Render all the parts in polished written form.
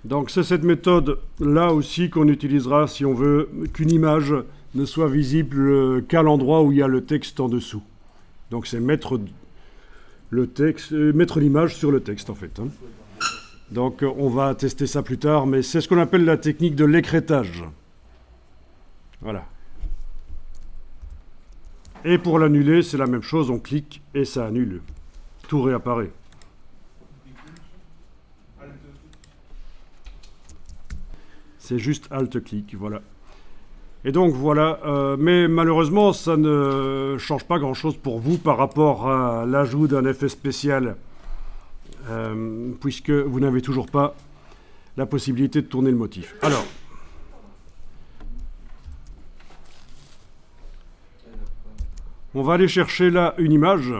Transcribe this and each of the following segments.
Donc c'est cette méthode là aussi qu'on utilisera si on veut qu'une image ne soit visible qu'à l'endroit où il y a le texte en dessous. Donc c'est mettre l'image sur le texte en fait. Donc on va tester ça plus tard, mais c'est ce qu'on appelle la technique de l'écrêtage. Voilà. Et pour l'annuler, c'est la même chose, on clique et ça annule. Tout réapparaît. C'est juste Alt-clic, voilà. Et donc voilà, mais malheureusement, ça ne change pas grand-chose pour vous par rapport à l'ajout d'un effet spécial, puisque vous n'avez toujours pas la possibilité de tourner le motif. Alors, on va aller chercher là une image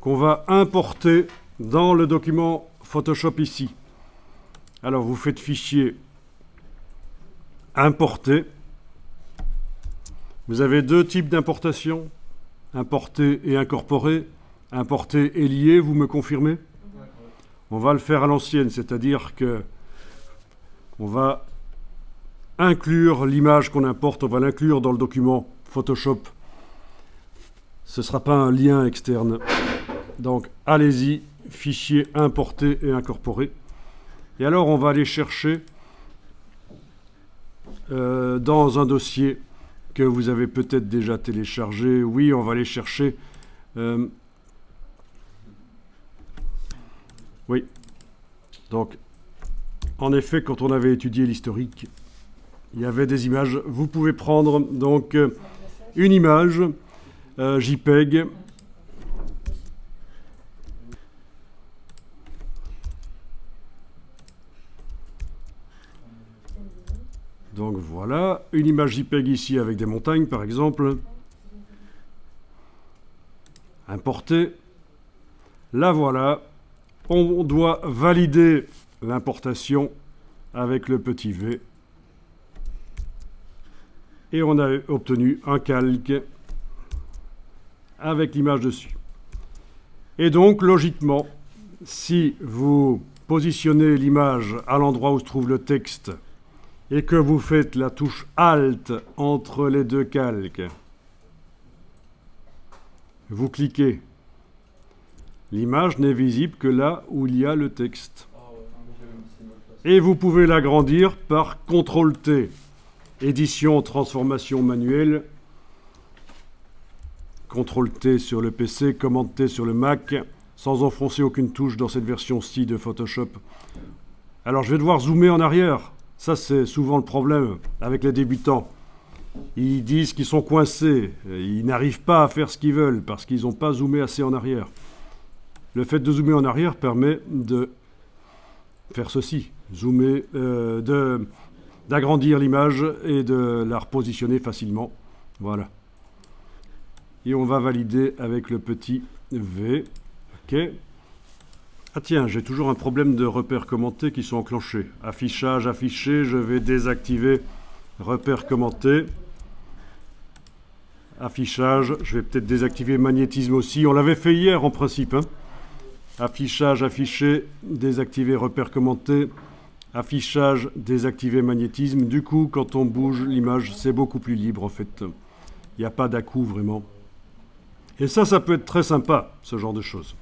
qu'on va importer dans le document Photoshop ici. Alors, vous faites Fichier, Importer. Vous avez deux types d'importation, importer et incorporer. Importer et lier, vous me confirmez? On va le faire à l'ancienne, c'est-à-dire que on va inclure l'image qu'on importe, on va l'inclure dans le document Photoshop. Ce ne sera pas un lien externe. Donc, allez-y, fichier, importer et incorporer. Et alors, on va aller chercher dans un dossier que vous avez peut-être déjà téléchargé. Oui, on va aller chercher. Oui. Donc, en effet, quand on avait étudié l'historique, il y avait des images. Vous pouvez prendre donc une image JPEG. Donc voilà, une image JPEG ici avec des montagnes par exemple. Importer. Là voilà, on doit valider l'importation avec le petit V. Et on a obtenu un calque avec l'image dessus. Et donc logiquement, si vous positionnez l'image à l'endroit où se trouve le texte et que vous faites la touche Alt entre les deux calques, vous cliquez. L'image n'est visible que là où il y a le texte. Et vous pouvez l'agrandir par CTRL-T. Édition, transformation manuelle. CTRL-T sur le PC, Commande-T sur le Mac, sans enfoncer aucune touche dans cette version-ci de Photoshop. Alors je vais devoir zoomer en arrière. Ça, c'est souvent le problème avec les débutants. Ils disent qu'ils sont coincés. Ils n'arrivent pas à faire ce qu'ils veulent parce qu'ils n'ont pas zoomé assez en arrière. Le fait de zoomer en arrière permet de faire ceci. Zoomer, d'agrandir l'image et de la repositionner facilement. Voilà. Et on va valider avec le petit V. OK. Ah tiens, j'ai toujours un problème de repères commentés qui sont enclenchés. Affichage, affiché, je vais désactiver repères commentés. Affichage, je vais peut-être désactiver magnétisme aussi. On l'avait fait hier en principe. Hein. Affichage, affiché, désactiver repères commentés. Affichage, désactiver magnétisme. Du coup, quand on bouge l'image, c'est beaucoup plus libre en fait. Il n'y a pas d'à-coup vraiment. Et ça peut être très sympa, ce genre de choses.